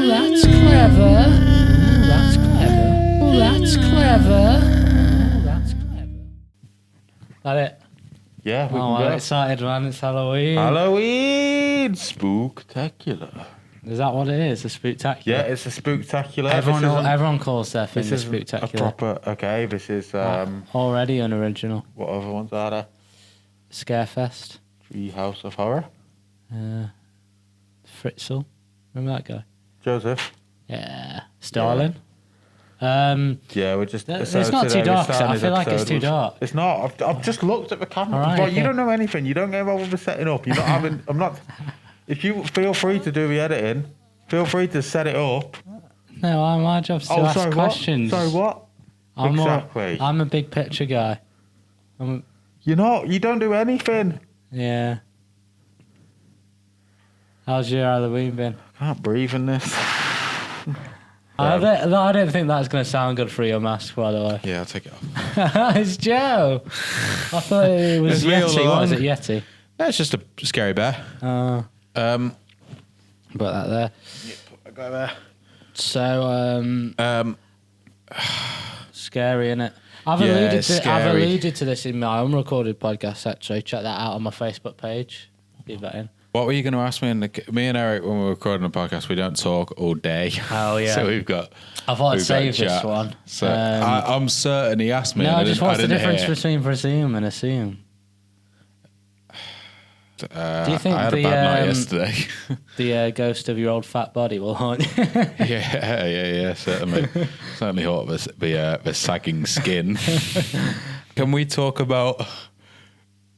that's clever. Oh, that's clever. Oh, that's clever. Oh, that's clever. That it? Yeah, we Oh, can I'm go. excited, man. It's Halloween. Halloween spooktacular. Is that what it is? A spooktacular? Yeah, it's a spooktacular. Everyone calls their thing this a is a spooktacular. proper. Okay, this is Already unoriginal. what other ones are there? Scarefest. Tree House of Horror. Fritzl. Remember that guy? Joseph. Yeah. Starling. Yeah, we're just. It's so not today too we're dark, so starting I this feel like it's episode too with- dark. It's not. I've just looked at the camera. All right, But you okay. don't know anything. You don't get involved with the setting up. You're not having. I'm not. If you feel free to do the editing, feel free to set it up. No, my job's to ask sorry, questions. what? Sorry, what? Exactly. I'm a big picture guy. You're not. You don't do anything. Yeah. How's your Halloween been? I can't breathe in this. I don't think that's going to sound good for your mask, by the way. Yeah, I'll take it off. It's Joe. I thought it was It's me all Yeti. What is it, along. Yeti? That's just a scary bear. Put that there. I go there. So, scary, innit? I've Yeah, alluded it's to scary. this in my unrecorded podcast, actually. Check that out on my Facebook page. Leave that in. What were you going to ask me? Me and Eric, when we're recording a podcast, we don't talk all day. Oh, yeah. So we've got. I thought I'd we've got save this chat. one. So I'm certain he asked me. No, and just I what's the didn't difference hear. between presume and assume? Do you think I had a bad night yesterday. The ghost of your old fat body will haunt you? yeah, certainly. Certainly haunt the sagging skin. Can we talk about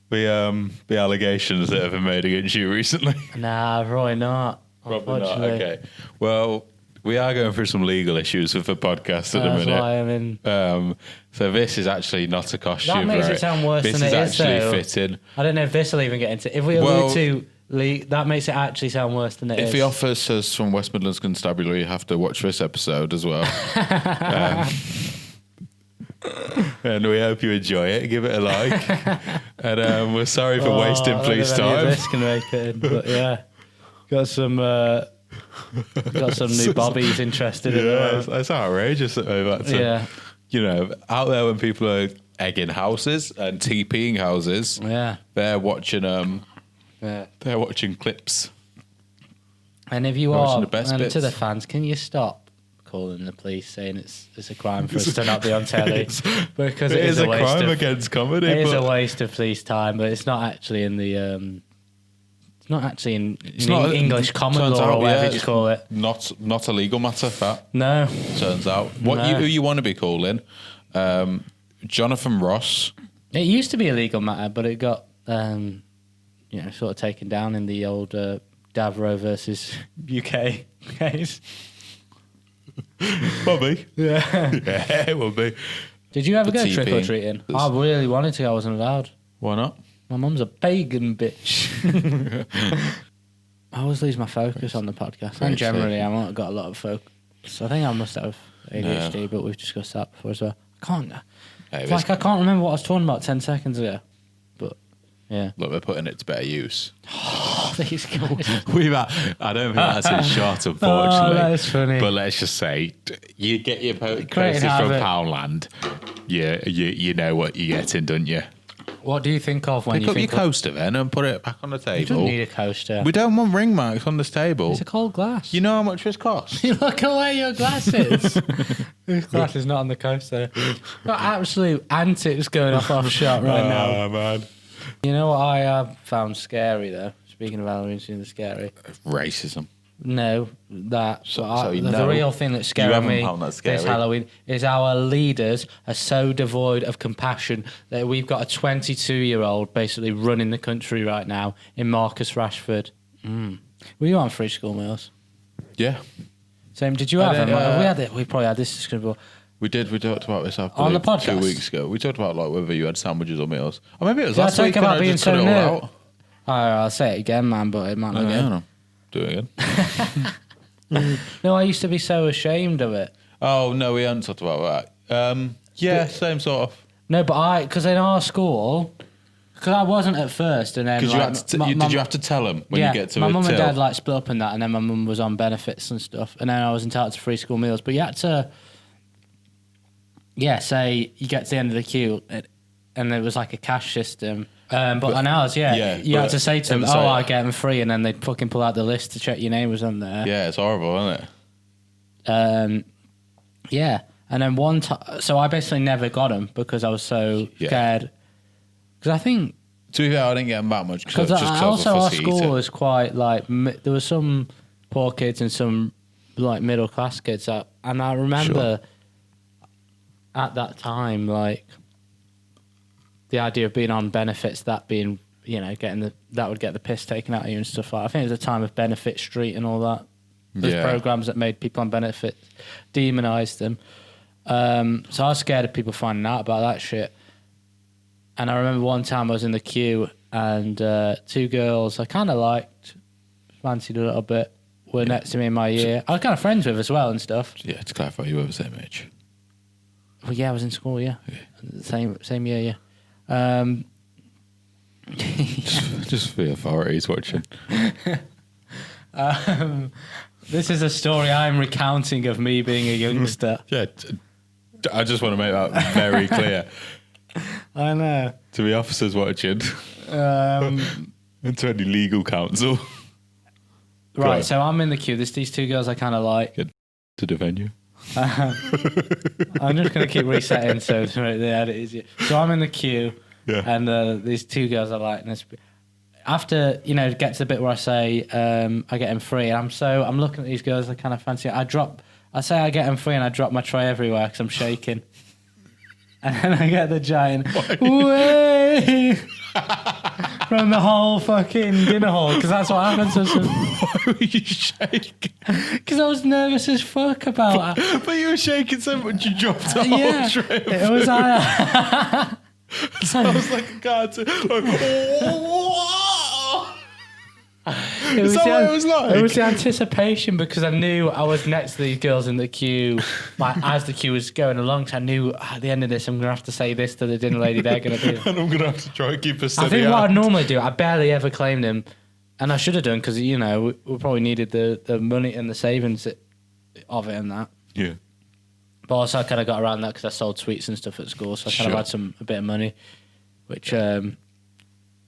the allegations that have been made against you recently? Nah, probably not. Probably not. Unfortunately. Okay. Well, we are going through some legal issues with the podcast at the That's minute. why I'm in. So this is actually not a costume. That makes it right? sound worse this than it is, actually though. fitting. I don't know if this will even get into. If we allude to that makes it actually sound worse than it is. If the officers from West Midlands Constabulary have to watch this episode as well. And we hope you enjoy it. Give it a like. And we're sorry for wasting police time. This can make it in, but yeah, got some new bobbies interested in Yeah, it. that's outrageous that they've had to, Yeah. you know, out there when people are egging houses and TPing houses, Yeah. they're watching Yeah. they're watching clips. And if you Watching are, the best and bits. to the fans, can you stop calling the police saying it's a crime for us to not be on telly? Because It is a waste crime of, against comedy. It is a but waste of police time, but it's not actually in the it's not actually in not- English common turns law out, or whatever yeah, you call it. not a legal matter. That No, turns out. No. Who you want to be calling? Jonathan Ross. it used to be a legal matter, but it got sort of taken down in the old Davro versus UK case. Bobby. Yeah. Yeah, it will be. Did you ever The go trick or TP. treating? I really wanted to. I wasn't allowed. Why not? My mum's a pagan bitch. I always lose my focus on the podcast. Very And generally, I haven't got a lot of focus. I think I must have ADHD, No. but we've discussed that before as well. I can't. Hey, It's like I can't remember what I was talking about 10 seconds ago. But, yeah. look, we're putting it to better use. These guys. I don't think that's in short, unfortunately. Oh, that's funny. But let's just say, you get your Creating posters from havoc. Poundland. You know what you're getting, don't you? What do you think of when Pick you up your think of... coaster then and put it back on the You don't table. need a coaster. We don't want ring marks on this table. It's a cold glass. You know how much this costs? You look away your glasses. This glass is not on the coaster. Got absolute antics going off shot right now. Oh, man. You know what I have found scary, though? Speaking of Halloween, seems scary. Racism. No, that. So you the know- real thing that's you scaring haven't me found that this scary? Halloween is our leaders are so devoid of compassion that we've got a 22-year-old basically running the country right now in Marcus Rashford. Were you on free school meals? Yeah. Same. Did you have did, them? We had it. We probably had this discussion before. We did. We talked about this after On the podcast? 2 weeks ago. We talked about like whether you had sandwiches or meals. Or maybe it was Did I last talk week and about I being just cut so it all new? out. I'll say it again, man, but it might not Okay, go. no. Do it again. No, I used to be so ashamed of it. Oh, no, we hadn't talked about that. Yeah, same sort of. No, but because in our school, Because I wasn't at first, and then Because did you have to tell them when you get to my a mum and till? dad like split up and that, and then my mum was on benefits and stuff, and then I was entitled to free school meals. But you had to, say you get to the end of the queue, and there was like a cash system. But on ours, you had to say to them, "Oh, I get them free," and then they'd fucking pull out the list to check your name was on there. Yeah, it's horrible, isn't it? Yeah, and then one time, so I basically never got them because I was so scared. Because I think. To be fair, I didn't get them that much. Because also our school was quite like there were some poor kids and some like middle class kids, and I remember at that time like the idea of being on benefits, that being that would get the piss taken out of you and stuff like. I think it was a time of Benefit Street and all that. There's programs that made people on benefits, demonised them. So I was scared of people finding out about that shit. And I remember one time I was in the queue and two girls I kind of liked, fancied a little bit, were next to me in my year. I was kind of friends with as well and stuff. Yeah, to clarify, you were the same age. Well, yeah, I was in school, yeah. Same year, yeah. Just for the authorities watching. This is a story I'm recounting of me being a youngster. Yeah, I just want to make that very clear. I know. To the officers watching. And to any legal counsel. Right, so I'm in the queue. There's these two girls I kind of like. To defend you. I'm just going to keep resetting so the edit is easier. So I'm in the queue, and these two girls I like. And after, get to the bit where I say I get them free, and I'm looking at these girls I kind of fancy. I say I get them free, and I drop my tray everywhere because I'm shaking. And then I get the giant way from the whole fucking dinner hall, because that's what happened to us. Why were you shaking? Because I was nervous as fuck about it. But you were shaking so much you dropped the whole tray. It was Sounds like a cartoon. Is that what it was like? It was the anticipation, because I knew I was next to these girls in the queue. Like, as the queue was going along, so I knew at the end of this, I'm going to have to say this to the dinner lady. They're going to do. And I'm going to have to try and keep a steady I think hand. what I normally do, I barely ever claim them. And I should have done, because, we probably needed the money and the savings of it and that. Yeah. But also I kind of got around that because I sold sweets and stuff at school. So I kind of had a bit of money, which...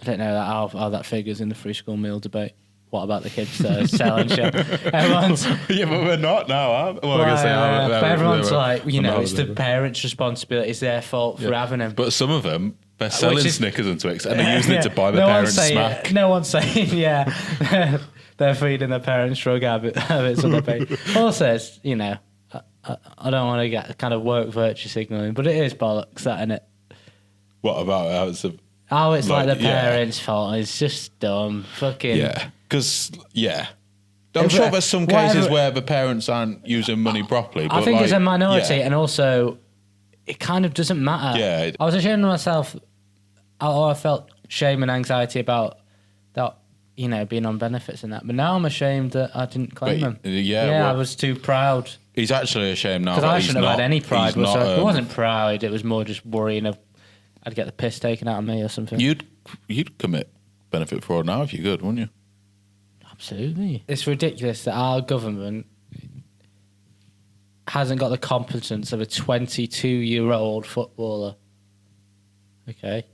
I don't know how that figures in the free school meal debate. What about the kids selling shit? Everyone's but we're not now. but everyone's like, it's the parents' responsibility. It's their fault for having them. But some of them, they're selling Snickers and Twix, and they're using it to buy their parents smack. No one's saying, they're feeding their parents drug habits on their pay. Also, it's, I don't want to get kind of woke virtue signaling, but it is bollocks, that, innit? What about it's like the parents' fault. It's just dumb. Fucking... Yeah. Because, I'm sure there's some cases where the parents aren't using money properly. But I think it's a minority, and also it kind of doesn't matter. Yeah. I was ashamed of myself, or I felt shame and anxiety about that, being on benefits and that. But now I'm ashamed that I didn't claim them. I was too proud. He's actually ashamed now. Because I shouldn't have had any pride. It wasn't pride. It was more just worrying of I'd get the piss taken out of me or something. You'd commit benefit fraud now if you could, wouldn't you? Absolutely. It's ridiculous that our government hasn't got the competence of a 22-year-old footballer. Okay.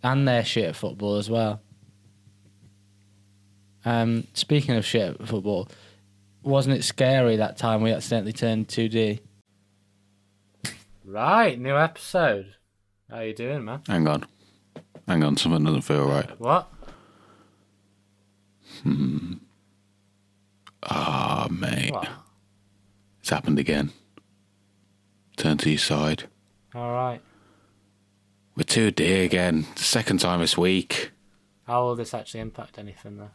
And they're shit at football as well. Speaking of shit at football, wasn't it scary that time we accidentally turned 2D? Right, new episode. How you doing, man? Hang on, something doesn't feel right. What? Mate. What? It's happened again. Turn to your side. All right. We're 2D again. The second time this week. How will this actually impact anything, though?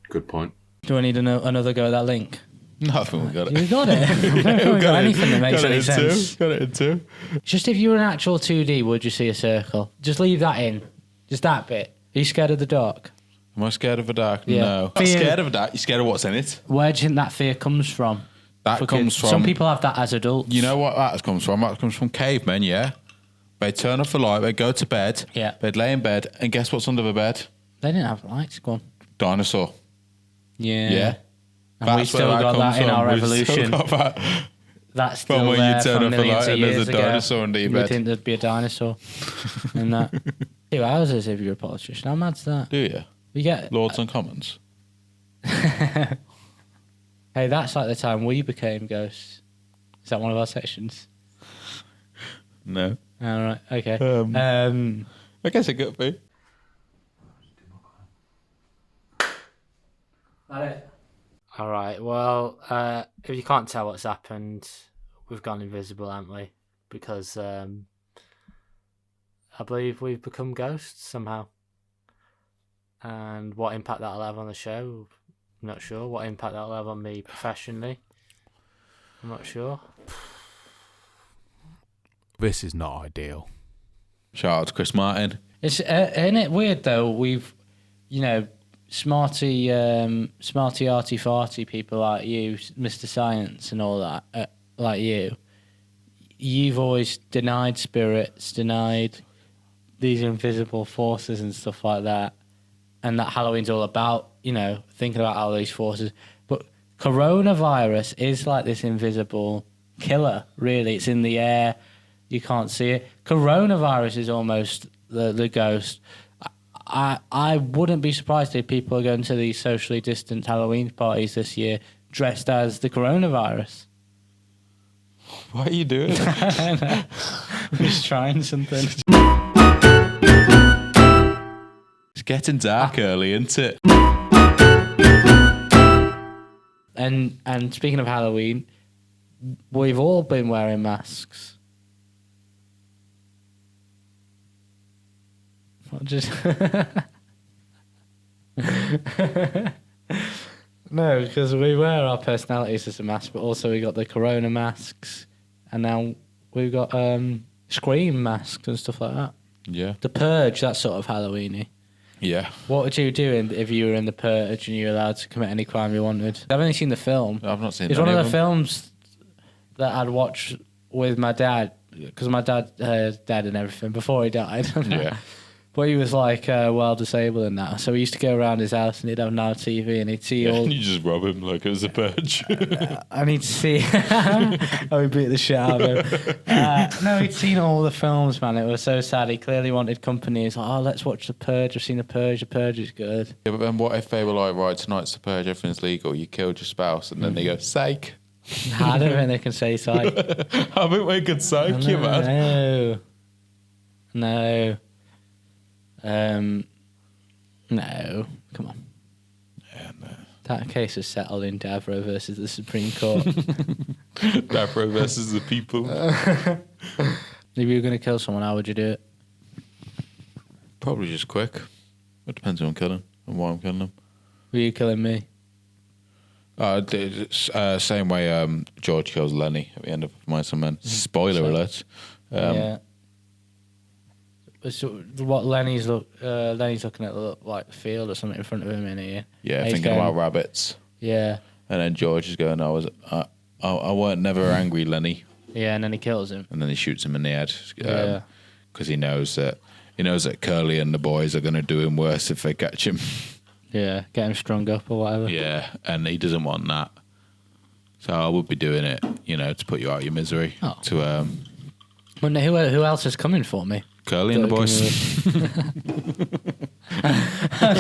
Good point. Do I need another go at that link? No, I think we got it. You got it. I don't think we got anything that makes any sense. Got it in two. Just if you were an actual 2D, would you see a circle? Just leave that in. Just that bit. Are you scared of the dark? Am I scared of the dark? Yeah. No. I'm scared of the dark. You're scared of what's in it? Where do you think that fear comes from? That comes from... Some people have that as adults. You know what that comes from? That comes from cavemen, yeah? They'd turn off the light, they'd go to bed, Yeah. they'd lay in bed, and guess what's under the bed? They didn't have lights. Go on. Dinosaur. Yeah. Yeah. And we still got that in our revolution. We've still got that. That's still From when you there turn from off the millions light of and there's years a ago. dinosaur under your You would bed. think there'd be a dinosaur in that. 2 hours as if you're a politician. How mad's that? Do you? We get Lords and Commons. Hey, that's like the time we became ghosts. Is that one of our sections? No. All right. Okay. I guess it could be. All right. Well, if you can't tell what's happened, we've gone invisible, haven't we? Because I believe we've become ghosts somehow. And what impact that'll have on the show, I'm not sure. What impact that'll have on me professionally, I'm not sure. This is not ideal. Shout out to Chris Martin. It's isn't it weird though? We've, smarty arty farty people like you, Mr. Science and all that, like you. You've always denied spirits, denied these invisible forces and stuff like that, and that Halloween's all about, thinking about all these forces. But coronavirus is like this invisible killer. Really, it's in the air. You can't see it. Coronavirus is almost the ghost. I wouldn't be surprised if people are going to these socially distant Halloween parties this year dressed as the coronavirus. What are you doing? I'm just trying something. It's getting dark early, isn't it? And speaking of Halloween, we've all been wearing masks. Not just no, because we wear our personalities as a mask, but also we got the corona masks, and now we've got Scream masks and stuff like that. Yeah. The Purge, that's sort of Halloween-y. Yeah. What would you do if you were in the Purge and you were allowed to commit any crime you wanted? I've only seen the film. I've not seen It's any one of the them. films that I'd watch with my dad, because my dad dead and everything before he died. Yeah. But he was like well disabled and that, so we used to go around his house and he'd have Now TV and he'd see all, You just rob him like it was a purge. and he'd see how he beat the shit out of him. No, he'd seen all the films, man. It was so sad. He clearly wanted company. He's like, oh, let's watch The Purge. I've seen The Purge. The Purge is good. Yeah, but then what if they were like, right, tonight's the purge, everything's legal, you killed your spouse, and then they go, psych. I don't think they can say psych. I think we could psych you, man. No. No. Come on. Yeah, no. That case is settled in Davro versus the Supreme Court. Davro versus the people. If you were going to kill someone, how would you do it? Probably just quick. It depends who I'm killing and why I'm killing them. Were you killing me? Same way George kills Lenny at the end of Mice and Men. Spoiler alert. Yeah. So what Lenny's looking at like the field or something in front of him in here. Yeah, He's thinking going, about rabbits. Yeah. And then George is going, I weren't never angry, Lenny. Yeah, and then he kills him. And then he shoots him in the head. Yeah. Because he knows that Curly and the boys are going to do him worse if they catch him. Yeah, get him strung up or whatever. Yeah, and he doesn't want that. So I would be doing it, to put you out of your misery. Oh. To Well, no, who else is coming for me? Curly and the boys.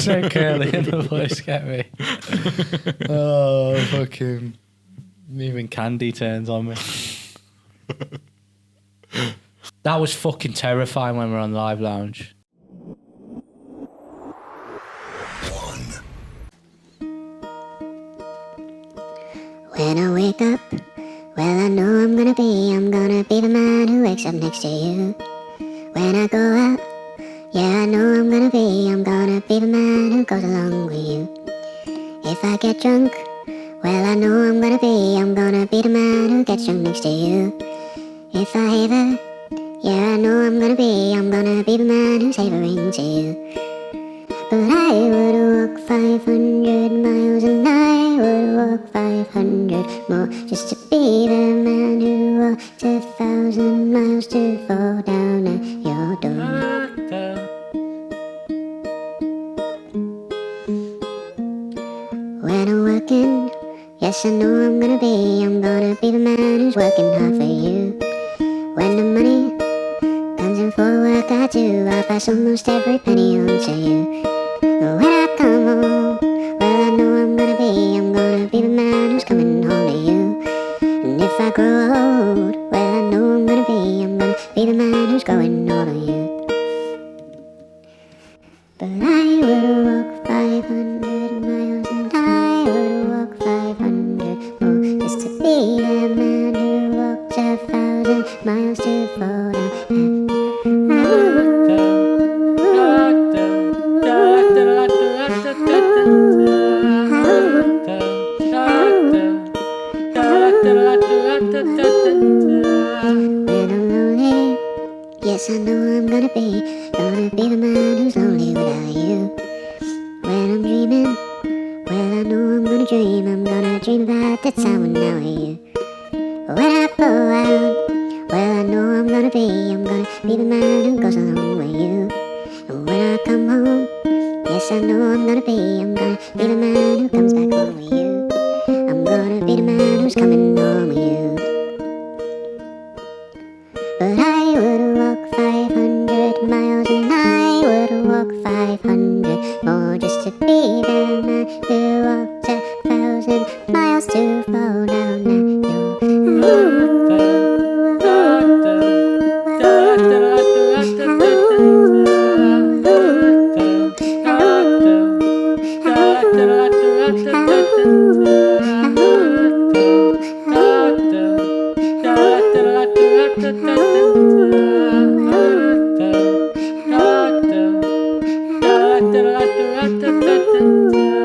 So Curly and the boys get me. Oh, fucking. Even Candy turns on me. That was fucking terrifying when we were on Live Lounge. When I wake up, well, I know I'm gonna be the man who wakes up next to you. When I go out, yeah, I know I'm gonna be the man who goes along with you. If I get drunk, well, I know I'm gonna be the man who gets drunk next to you. If I haver, yeah, I know I'm gonna be the man who's havering to you. But I would walk 500 miles and I would walk 500 more just to be the man who walked 1,000 miles to fall down at your door. When I'm working, yes I know I'm gonna be the man who's working hard for you. When the money comes in for work I do, I pass almost every penny on to you. When I come home, well I know I'm gonna be the man who's coming home to you. And if I grow old, well I know I'm gonna be the man who's growing old to you. But I would walk 500 miles and I would walk 500 more just to be the man who walked 1,000 miles to fall down. When I'm lonely, yes I know I'm gonna be the man who's lonely without you. When I'm dreaming, well I know I'm gonna dream about that time when I'm with you. When I go out, well I know I'm gonna be the man who goes along with you. And when I come home, yes I know I'm gonna be the man who comes back home with you. I'm gonna be the man who's coming home with you. But I would walk 500 miles and I would walk 500 more just to be the man who walked 1,000 miles to fall down at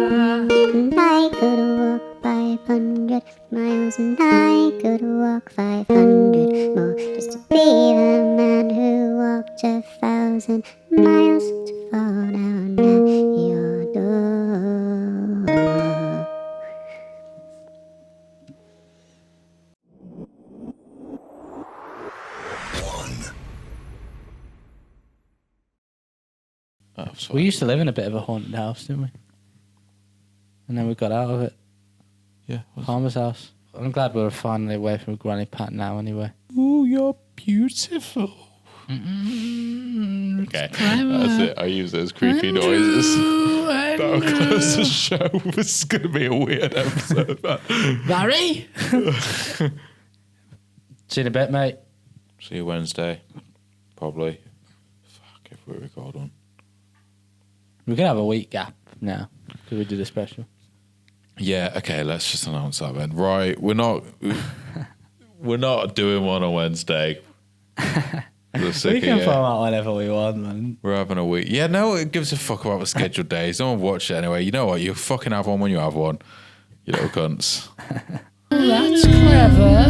I could walk 500 miles and I could walk 500 more just to be the man who walked 1,000 miles to fall down at your door. Oh, We used to live in a bit of a haunted house, didn't we? And then we got out of it. yeah. Palmer's house. I'm glad we're finally away from Granny Pat now anyway. Ooh, you're beautiful. Okay, that's it. I use those creepy noises. That'll close the show. This is going to be a weird episode. Barry! See you in a bit, mate. See you Wednesday. Probably. Fuck, if we record on. We can have a week gap now because we did a special. Yeah, okay, let's just announce that then. Right, we're not doing one on Wednesday. We're sick We of can it. film out whenever we want, man. We're having a week. Yeah, no, it gives a fuck about the scheduled days. No one watch it anyway. You know what? You fucking have one when you have one. You little cunts. That's clever.